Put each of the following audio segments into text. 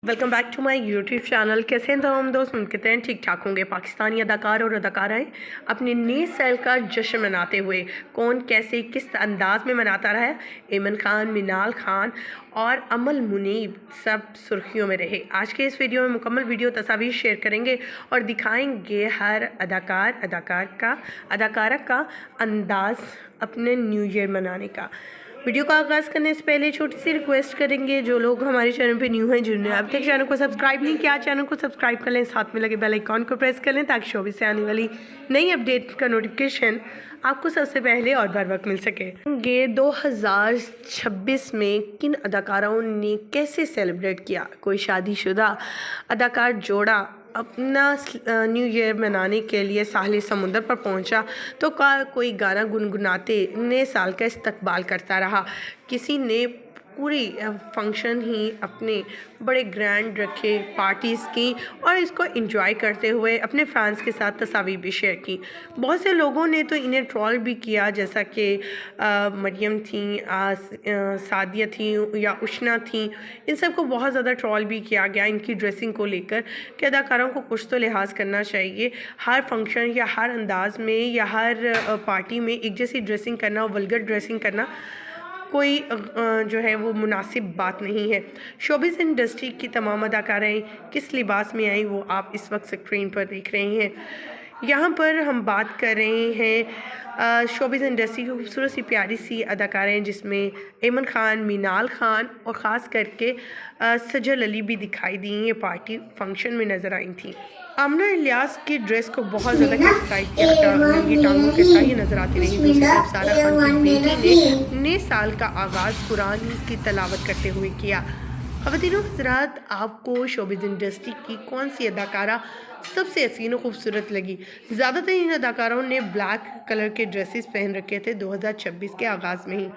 Welcome back to my YouTube channel. कैसे हैं तो हम दोस्त, उम्मीद करते हैं ठीक ठाक होंगे। पाकिस्तानी अदाकार और अदाकाराएँ अपने नए साल का जश्न मनाते हुए कौन कैसे किस अंदाज में मनाता रहा है। ऐमन खान, मिनाल खान और अमल मुनीब सब सुर्खियों में रहे। आज के इस वीडियो में मुकम्मल वीडियो तस्वीर शेयर करेंगे और दिखाएंगे हर अदाकारा का अंदाज़ अपने न्यू ईयर मनाने का। वीडियो का आगाज़ करने से पहले छोटी सी रिक्वेस्ट करेंगे, जो लोग हमारे चैनल पे न्यू हैं, जिन्होंने अब तक चैनल को सब्सक्राइब नहीं किया, चैनल को सब्सक्राइब कर लें, साथ में लगे बेल आइकॉन को प्रेस कर लें ताकि शोबी से आने वाली नई अपडेट का नोटिफिकेशन आपको सबसे पहले और बर वक्त मिल सके। 2026 में किन अदाकाराओं ने कैसे सेलिब्रेट किया। कोई शादीशुदा अदाकार जोड़ा अपना न्यू ईयर मनाने के लिए साहिल समुंदर पर पहुंचा तो कोई गाना गुनगुनाते नए साल का इस्तकबाल करता रहा। किसी ने पूरी फंक्शन ही अपने बड़े ग्रैंड रखे, पार्टीज़ की और इसको एंजॉय करते हुए अपने फैंस के साथ तस्वीर भी शेयर की। बहुत से लोगों ने तो इन्हें ट्रोल भी किया, जैसा कि मरियम थी, सादिया थी या उशना थी। इन सब को बहुत ज़्यादा ट्रोल भी किया गया इनकी ड्रेसिंग को लेकर कि अदाकारों को कुछ तो लिहाज करना चाहिए। हर फंक्शन या हर अंदाज में या हर पार्टी में एक जैसी ड्रेसिंग करना, वल्गर ड्रेसिंग करना कोई जो है वो मुनासिब बात नहीं है। शोबिज़ इंडस्ट्री की तमाम अदाकाराएँ किस लिबास में आई वो आप इस वक्त स्क्रीन पर देख रहे हैं। यहाँ पर हम बात कर रहे हैं शोबिज़ इंडस्ट्री की खूबसूरत सी प्यारी सी अदाकाराएँ, जिसमें ऐमन खान, मिनाल खान और ख़ास करके सजल अली भी दिखाई दी। ये पार्टी फंक्शन में नज़र आई थी। आमना इलियास की ड्रेस को बहुत ज़्यादा क्रिटिसाइज किया, नंगी टांगों के साथ ही नजर आती रही। दूसरी तरफ सारा खान की बेटी ने नए साल का आगाज़ कुरान की तलावत करते हुए किया। ख़वातीनो हज़रात, आपको शोबिज़ इंडस्ट्री की कौन सी अदाकारा सबसे हसीन और खूबसूरत लगी। ज़्यादातर इन अदाकारों ने ब्लैक कलर के ड्रेसेस पहन रखे थे 2026 के आगाज़ में ही।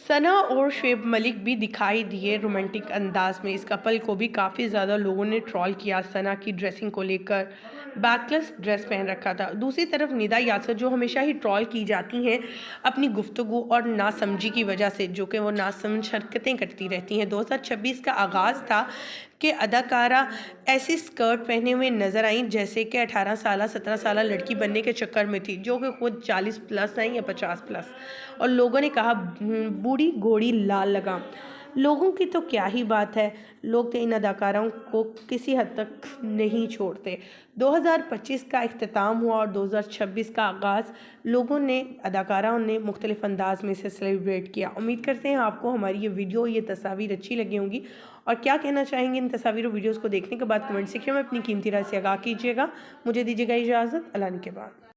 सना और शुएब मलिक भी दिखाई दिए रोमांटिक अंदाज में। इस कपल को भी काफ़ी ज़्यादा लोगों ने ट्रोल किया सना की ड्रेसिंग को लेकर, बैकलेस ड्रेस पहन रखा था। दूसरी तरफ निदा यासर, जो हमेशा ही ट्रोल की जाती हैं अपनी गुफ्तगू और नासमझी की वजह से, जो कि वो नासमझ हरकतें करती रहती हैं। 2026 का आगाज़ था कि अदाकारा ऐसी स्कर्ट पहने हुए नज़र आई जैसे कि 18 साल 17 साल लड़की बनने के चक्कर में थी, जो कि खुद 40 प्लस हैं या 50 प्लस। और लोगों ने कहा बूढ़ी घोड़ी लाल लगाम। लोगों की तो क्या ही बात है, लोग तो इन अदाकारों को किसी हद तक नहीं छोड़ते। 2025 का इख्तिताम हुआ और 2026 का आगाज़ लोगों ने, अदाकाराओं ने मुख्तलिफ अंदाज में से सेलिब्रेट किया। उम्मीद करते हैं आपको हमारी ये वीडियो, ये तस्वीर अच्छी लगी होंगी और क्या कहना चाहेंगे इन तस्वीर और वीडियोज़ को देखने के बाद कमेंट सेक्शन में अपनी कीमती राय से आगाह कीजिएगा। मुझे दीजिएगा इजाज़त। अल्लाह के बाद।